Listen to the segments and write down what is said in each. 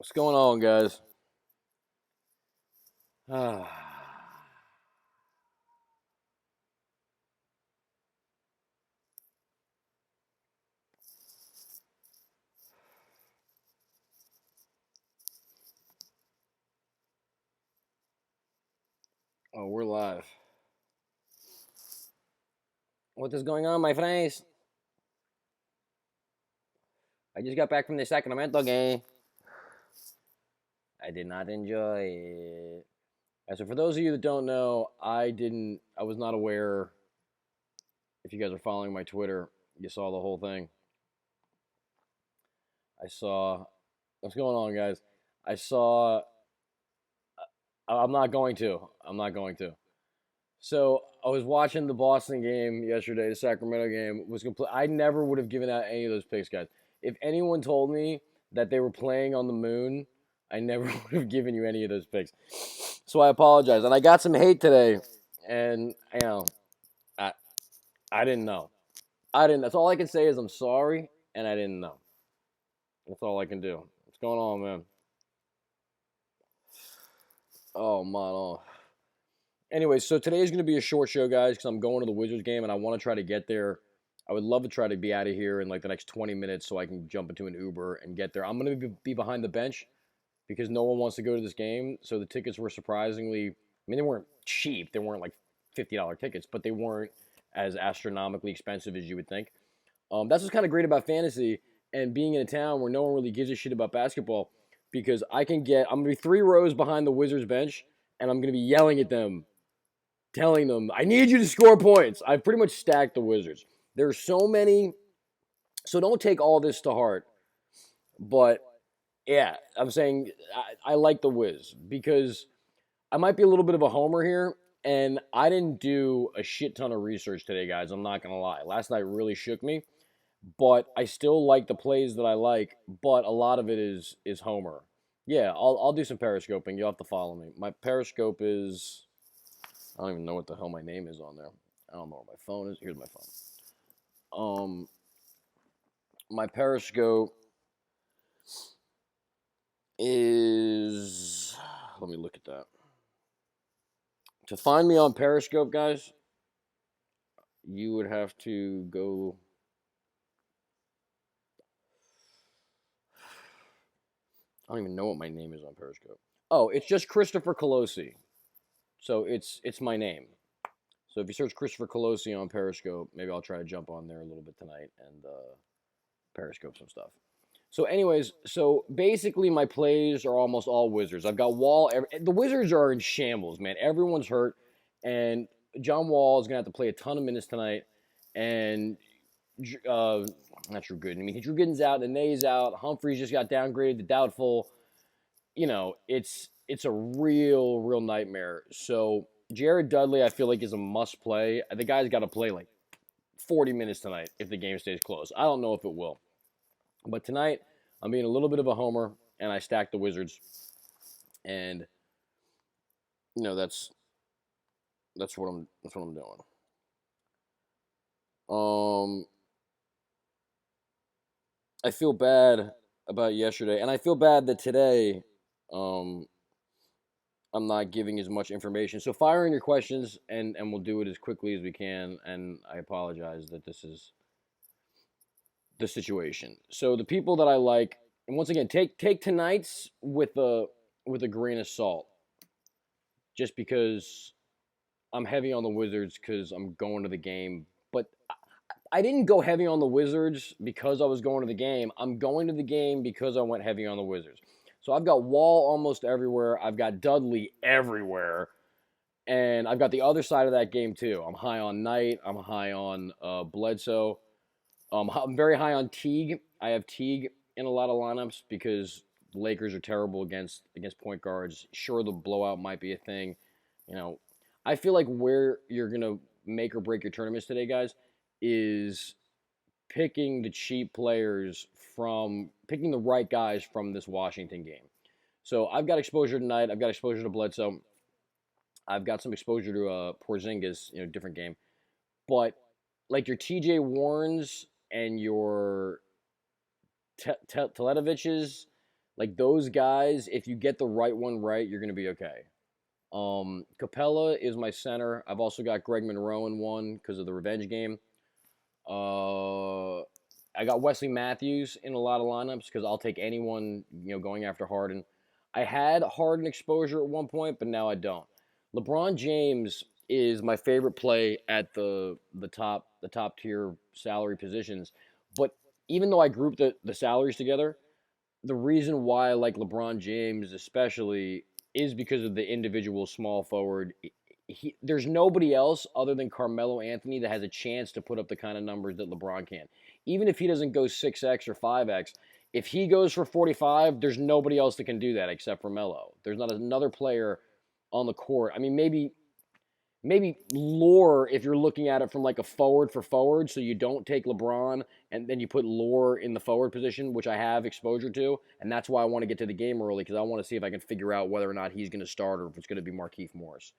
What's going on, guys? Oh, we're live. What is going on, my friends? I just got back from the Sacramento game. I did not enjoy it. So for those of you that don't know, I was not aware. If you guys are following my Twitter, you saw the whole thing. I saw, what's going on, guys? I saw, I'm not going to. I'm not going to. So I was watching the Boston game yesterday, the Sacramento game. Was complete. I never would have given out any of those picks, guys. If anyone told me that they were playing on the moon, I never would have given you any of those picks. So I apologize, and I got some hate today, and I I didn't know. I didn't. That's all I can say is I'm sorry, and I didn't know. That's all I can do. What's going on, man? Oh man. Oh. Anyway, so today is going to be a short show, guys, because I'm going to the Wizards game and I want to try to get there. I would love to try to be out of here in like the next 20 minutes so I can jump into an Uber and get there. I'm going to be behind the bench because no one wants to go to this game. So the tickets were surprisingly, I mean, they weren't cheap. They weren't like $50 tickets, but they weren't as astronomically expensive as you would think. That's what's kind of great about fantasy and being in a town where no one really gives a shit about basketball because I'm going to be 3 rows behind the Wizards bench and I'm going to be yelling at them telling them, I need you to score points. I've pretty much stacked the Wizards. There's so many, so don't take all this to heart. But yeah, I'm saying I like the Wiz because I might be a little bit of a homer here, and I didn't do a shit ton of research today, guys. I'm not gonna lie. Last night really shook me, but I still like the plays that I like. But a lot of it is homer. Yeah, I'll do some periscoping. You'll have to follow me. My periscope is I don't even know what the hell my name is on there. I don't know where my phone is. Here's my phone. My Periscope is. Let me look at that. To find me on Periscope, guys, you would have to go. I don't even know what my name is on Periscope. Oh, it's just Christopher Culosi. So it's my name. So if you search Christopher Culosi on Periscope, maybe I'll try to jump on there a little bit tonight and Periscope some stuff. So, anyways, so basically my plays are almost all Wizards. I've got Wall. The Wizards are in shambles, man. Everyone's hurt, and John Wall is gonna have to play a ton of minutes tonight. And not Drew Gooden. I mean, Drew Gooden's out, the Nay's out. Humphreys just got downgraded to doubtful. It's a real nightmare. So Jared Dudley, I feel like is a must play. The guy's got to play like 40 minutes tonight if the game stays close. I don't know if it will. But tonight, I'm being a little bit of a homer, and I stacked the Wizards, and that's what I'm doing. I feel bad about yesterday, and I feel bad that today, um, I'm not giving as much information. So fire in your questions, and we'll do it as quickly as we can. And I apologize that this is the situation. So the people that I like, and once again, take tonight's with a grain of salt, just because I'm heavy on the Wizards because I'm going to the game. But I didn't go heavy on the Wizards because I was going to the game. I'm going to the game because I went heavy on the Wizards. So I've got Wall almost everywhere. I've got Dudley everywhere. And I've got the other side of that game too. I'm high on Knight. I'm high on Bledsoe. I'm very high on Teague. I have Teague in a lot of lineups because the Lakers are terrible against point guards. Sure, the blowout might be a thing. I feel like where you're gonna make or break your tournaments today, guys, is picking the cheap players from picking the right guys from this Washington game. So I've got exposure tonight. I've got exposure to Bledsoe. I've got some exposure to Porzingis, different game. But like your TJ Warrens and your Teletoviches, Like those guys, if you get the right one right, you're gonna be okay. Capella is my center. I've also got Greg Monroe in one because of the revenge game. Uh, I got Wesley Matthews in a lot of lineups because I'll take anyone going after Harden. I had Harden exposure at one point, but now I don't. LeBron James is my favorite play at the top tier salary positions, but even though I grouped the salaries together, the reason why I like LeBron James especially is because of the individual small forward. There's nobody else other than Carmelo Anthony that has a chance to put up the kind of numbers that LeBron can. Even if he doesn't go 6x or 5x, if he goes for 45, there's nobody else that can do that except for Melo. There's not another player on the court. I mean, maybe lore if you're looking at it from like a forward for forward, so you don't take LeBron and then you put lore in the forward position, which I have exposure to, and that's why I want to get to the game early because I want to see if I can figure out whether or not he's going to start or if it's going to be Markieff Morris.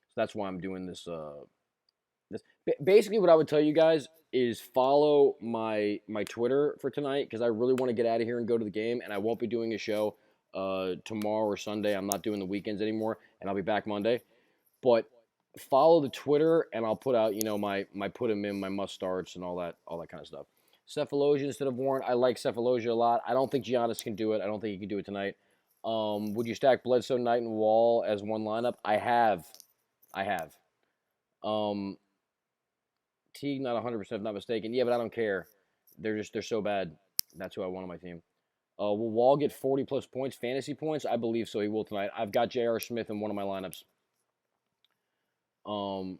So that's why I'm doing this. This basically what I would tell you guys is follow my Twitter for tonight because I really want to get out of here and go to the game, and I won't be doing a show tomorrow or Sunday. I'm not doing the weekends anymore, and I'll be back Monday. But follow the Twitter, and I'll put out my put him in, my must starts, and all that kind of stuff. Cephalosha instead of Warren. I like Cephalosha a lot. I don't think Giannis can do it. I don't think he can do it tonight. Would you stack Bledsoe, Knight, and Wall as one lineup? I have. I have. Um, Teague, not 100% not mistaken. Yeah, but I don't care. They're so bad. That's who I want on my team. Will Wall get 40 plus points, fantasy points? I believe so. He will tonight. I've got J.R. Smith in one of my lineups. Um,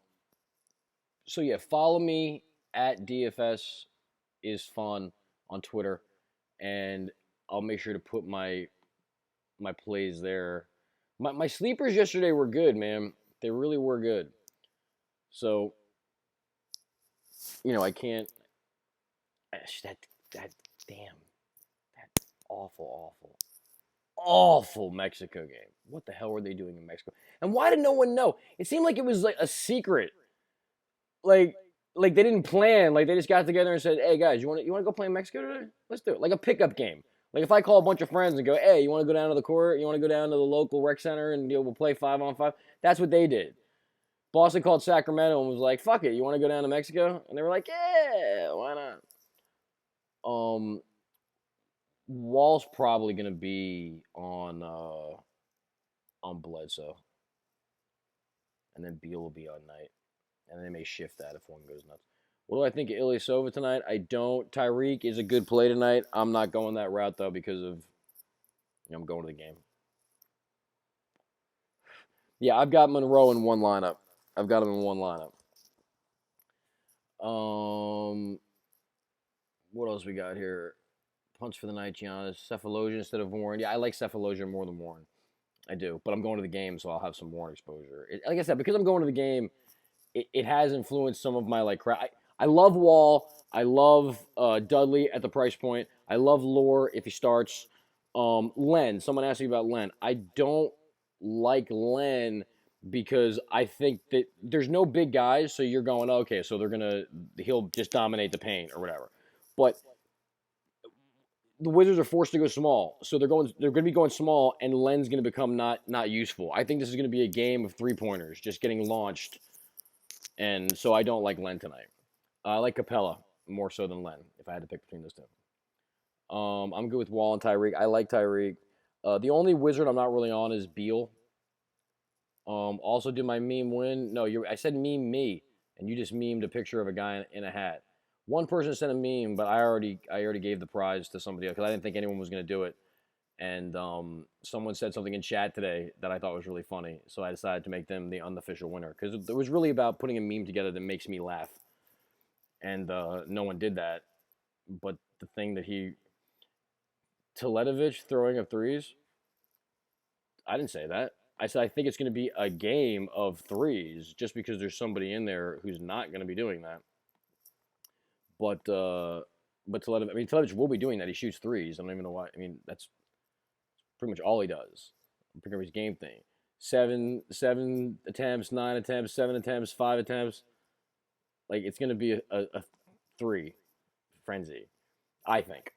so yeah, follow me at DFS is fun on Twitter, and I'll make sure to put my plays there. My sleepers yesterday were good, man. They really were good. So I can't. That that damn that awful awful Mexico game. What the hell were they doing in Mexico? And why did no one know? It seemed like it was like a secret. Like like they didn't plan. Like they just got together and said, "Hey guys, you want to go play in Mexico today? Let's do it." Like a pickup game. Like if I call a bunch of friends and go, "Hey, you want to go down to the court? You want to go down to the local rec center and we'll play 5-on-5?" That's what they did. Boston called Sacramento and was like, "Fuck it, you want to go down to Mexico?" And they were like, "Yeah, why not?" Um, Wall's probably gonna be on Bledsoe, and then Beal will be on Knight, and they may shift that if one goes nuts. What do I think of Ilyasova tonight? I don't. Tyreek is a good play tonight. I'm not going that route though because of I'm going to the game. Yeah, I've got Monroe in one lineup. I've got him in one lineup. What else we got here? Punch for the night, Giannis. Cephalosha instead of Warren. Yeah, I like Cephalosha more than Warren. I do, but I'm going to the game, so I'll have some Warren exposure. Like I said, because I'm going to the game, it has influenced some of my like crap. I love Wall. I love Dudley at the price point. I love Lore if he starts. Len. Someone asked me about Len. I don't like Len because I think that there's no big guys, so you're going okay. So he'll just dominate the paint or whatever. But the Wizards are forced to go small, so they're going to be going small, and Len's going to become not useful. I think this is going to be a game of 3-pointers just getting launched, and so I don't like Len tonight. I like Capella more so than Len if I had to pick between those two. I'm good with Wall and Tyreek. I like Tyreek. The only Wizard I'm not really on is Beal. Also, did my meme win? No, I said meme me, and you just memed a picture of a guy in a hat. One person sent a meme, but I already gave the prize to somebody else because I didn't think anyone was going to do it. And someone said something in chat today that I thought was really funny, so I decided to make them the unofficial winner because it was really about putting a meme together that makes me laugh. And no one did that. But the thing that Teletovic throwing up threes, I didn't say that. I said I think it's going to be a game of threes just because there's somebody in there who's not going to be doing that. But Teletovic will be doing that. He shoots threes. I don't even know why. I mean, that's pretty much all he does. Pick up his game thing. Seven attempts, 9 attempts, 7 attempts, 5 attempts. Like it's going to be a 3 frenzy, I think.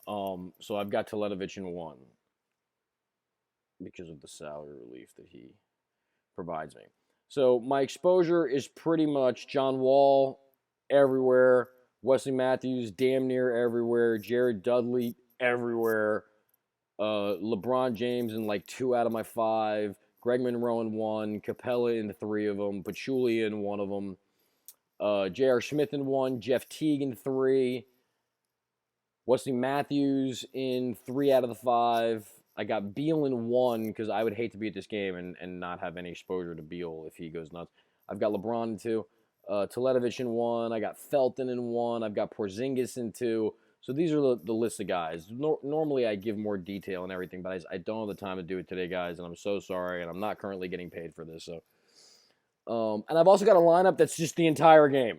So I've got Teletovic in 1. because of the salary relief that he provides me. So my exposure is pretty much John Wall everywhere, Wesley Matthews damn near everywhere, Jared Dudley everywhere, LeBron James in like 2 out of my 5, Greg Monroe in 1, Capella in 3 of them, Pachulia in 1 of them, J.R. Smith in 1, Jeff Teague in 3, Wesley Matthews in 3 out of the 5. I got Beal in 1 because I would hate to be at this game and not have any exposure to Beal if he goes nuts. I've got LeBron in 2, Teletovich in 1. I got Felton in 1. I've got Porzingis in 2. So these are the list of guys. Normally I give more detail and everything, but I don't have the time to do it today, guys, and I'm so sorry. And I'm not currently getting paid for this. So, and I've also got a lineup that's just the entire game.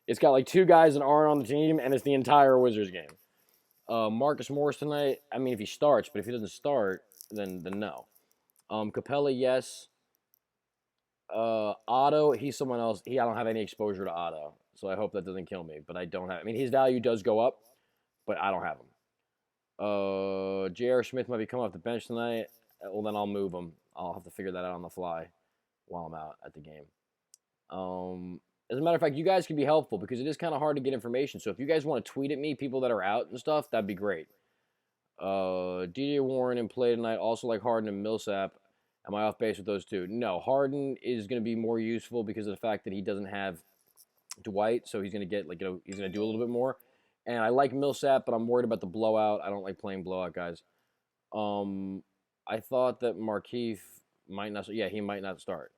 It's got like 2 guys that aren't on the team, and it's the entire Wizards game. Marcus Morris tonight. I mean, if he starts, but if he doesn't start, then no. Capella, yes. Otto, he's someone else. I don't have any exposure to Otto, so I hope that doesn't kill me. But I don't have. I mean, his value does go up, but I don't have him. J.R. Smith might be coming off the bench tonight. Well, then I'll move him. I'll have to figure that out on the fly while I'm out at the game. As a matter of fact, you guys can be helpful because it is kind of hard to get information. So if you guys want to tweet at me, people that are out and stuff, that'd be great. DJ Warren in play tonight, also like Harden and Millsap. Am I off base with those two? No, Harden is going to be more useful because of the fact that he doesn't have Dwight, so he's going to get he's going to do a little bit more. And I like Millsap, but I'm worried about the blowout. I don't like playing blowout guys. I thought that Markeith might not. Yeah, he might not start,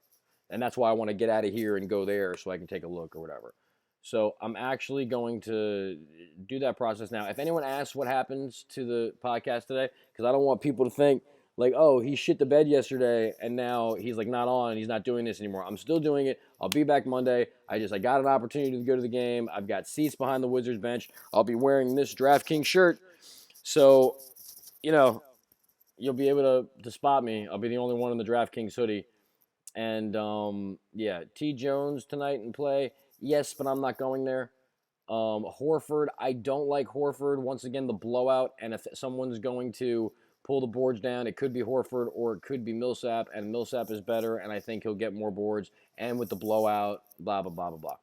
and that's why I want to get out of here and go there so I can take a look or whatever. So I'm actually going to do that process now. If anyone asks what happens to the podcast today, because I don't want people to think like, oh, he shit the bed yesterday and now he's like not on, he's not doing this anymore. I'm still doing it. I'll be back Monday. I got an opportunity to go to the game. I've got seats behind the Wizards bench. I'll be wearing this DraftKings shirt. So, you'll be able to spot me. I'll be the only one in the DraftKings hoodie. And yeah, T. Jones tonight in play. Yes, but I'm not going there. Horford, I don't like Horford. Once again, the blowout, and if someone's going to pull the boards down, it could be Horford or it could be Millsap, and Millsap is better, and I think he'll get more boards. And with the blowout, blah, blah, blah, blah, blah.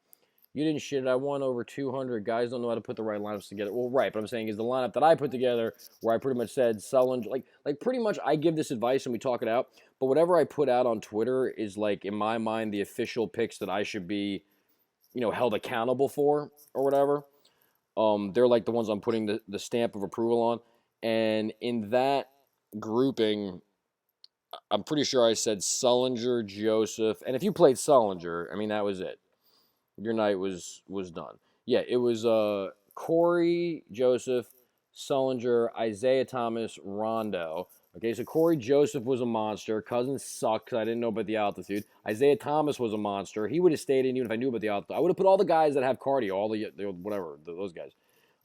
You didn't shit it. I won over 200. Guys don't know how to put the right lineups together. Well, right, but I'm saying is the lineup that I put together where I pretty much said Sullinger, like pretty much I give this advice and we talk it out, but whatever I put out on Twitter is like, in my mind, the official picks that I should be, held accountable for or whatever. They're like the ones I'm putting the stamp of approval on. And in that grouping, I'm pretty sure I said Sullinger, Joseph. And if you played Sullinger, I mean, that was it. Your night was done. Yeah, it was Corey, Joseph, Sullinger, Isaiah Thomas, Rondo. Okay, so Corey Joseph was a monster. Cousins sucked because I didn't know about the altitude. Isaiah Thomas was a monster. He would have stayed in even if I knew about the altitude. I would have put all the guys that have cardio, all the whatever, those guys.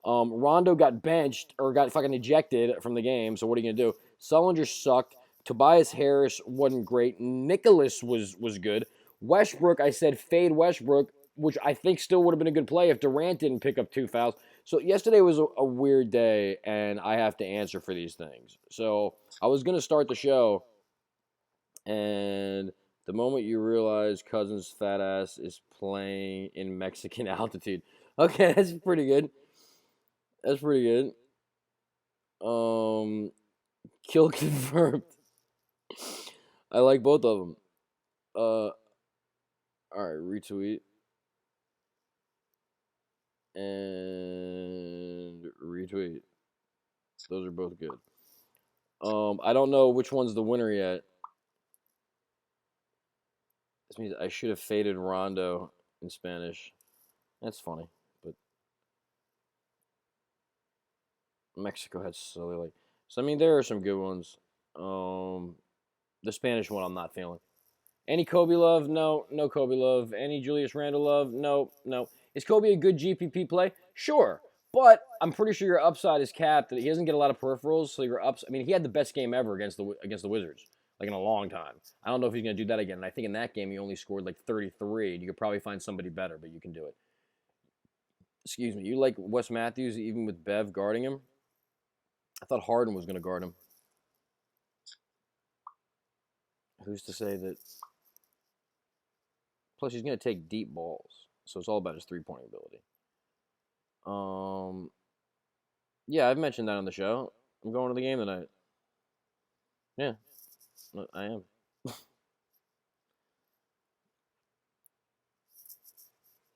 Rondo got benched or got fucking ejected from the game, so what are you going to do? Sullinger sucked. Tobias Harris wasn't great. Nicholas was good. Westbrook, I said fade Westbrook, which I think still would have been a good play if Durant didn't pick up 2 fouls. So yesterday was a weird day, and I have to answer for these things. So I was going to start the show, and the moment you realize Cousins' fat ass is playing in Mexican altitude. Okay, that's pretty good. That's pretty good. Kill confirmed. I like both of them. All right, retweet and retweet. Those are both good. I don't know which one's the winner yet. This means I should have faded Rondo in Spanish. That's funny, but Mexico has so like. So I mean, there are some good ones. The Spanish one I'm not feeling. Any Kobe love? No, no Kobe love. Any Julius Randle love? No, no. Is Kobe a good GPP play? Sure, but I'm pretty sure your upside is capped. That he doesn't get a lot of peripherals, so your ups. I mean, he had the best game ever against the Wizards, like in a long time. I don't know if he's gonna do that again. And I think in that game he only scored like 33. And you could probably find somebody better, but you can do it. Excuse me. You like Wes Matthews even with Bev guarding him? I thought Harden was gonna guard him. who's to say that? Plus, he's going to take deep balls, so it's all about his 3-point ability. Yeah, I've mentioned that on the show. I'm going to the game tonight. Yeah, I am.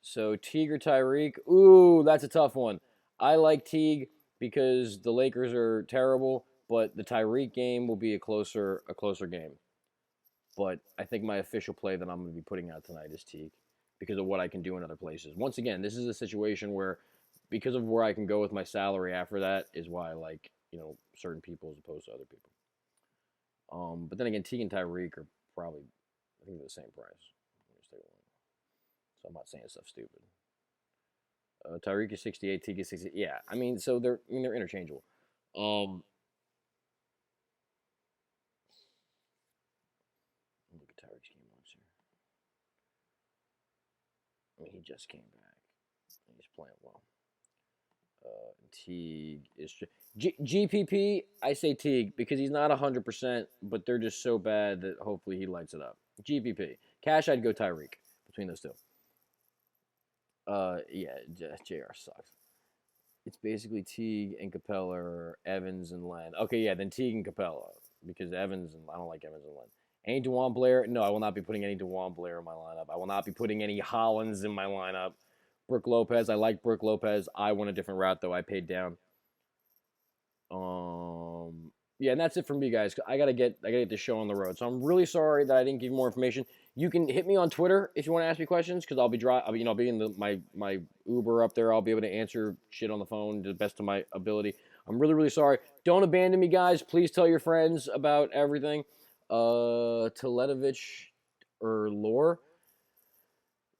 So Teague or Tyreek? Ooh, that's a tough one. I like Teague because the Lakers are terrible, but the Tyreek game will be a closer game. But I think my official play that I'm going to be putting out tonight is Teague because of what I can do in other places. Once again, this is a situation where, because of where I can go with my salary after that, is why I like certain people as opposed to other people. But then again, Teague and Tyreek are probably, I think they're the same price. So I'm not saying stuff stupid. Tyreek is 68, Teague is 60. Yeah, I mean, so they're interchangeable. Um, Look at Tyreek's game once here. I mean, he just came back. He's playing well. Teague is GPP. I say Teague because he's not 100%, but they're just so bad that hopefully he lights it up. GPP. Cash, I'd go Tyreek between those two. Yeah, JR sucks. It's basically Teague and Capella or Evans and Len. Okay, yeah, then Teague and Capella because Evans and I don't like Evans and Len. Any Dewan Blair? No, I will not be putting any Dewan Blair in my lineup. I will not be putting any Hollins in my lineup. Brooke Lopez. I like Brooke Lopez. I went a different route though. I paid down. Yeah, and that's it from me, guys. I gotta get the show on the road. So I'm really sorry that I didn't give you more information. You can hit me on Twitter if you want to ask me questions, because I'll be in my Uber up there. I'll be able to answer shit on the phone to the best of my ability. I'm really really sorry. Don't abandon me, guys. Please tell your friends about everything. Teletovich or Lore.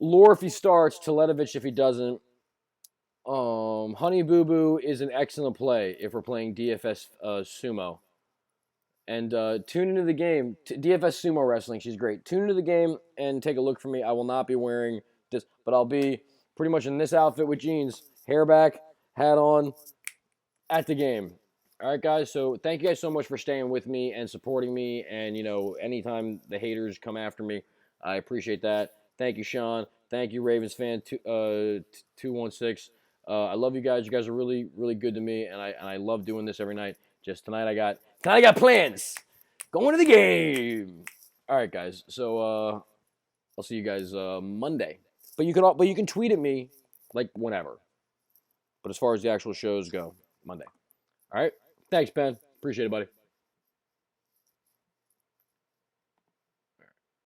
Lore if he starts, Teletovich if he doesn't. Honey Boo Boo is an excellent play if we're playing DFS sumo. And tune into the game. DFS Sumo Wrestling. She's great. Tune into the game and take a look for me. I will not be wearing this, but I'll be pretty much in this outfit with jeans, hair back, hat on, at the game. All right, guys. So thank you guys so much for staying with me and supporting me. And anytime the haters come after me, I appreciate that. Thank you, Sean. Thank you, Ravens fan 216. I love you guys. You guys are really really good to me, and I love doing this every night. Just tonight I got plans. Going to the game. All right, guys. So I'll see you guys Monday. But you can tweet at me like whenever. But as far as the actual shows go, Monday. All right. Thanks, Ben. Appreciate it, buddy.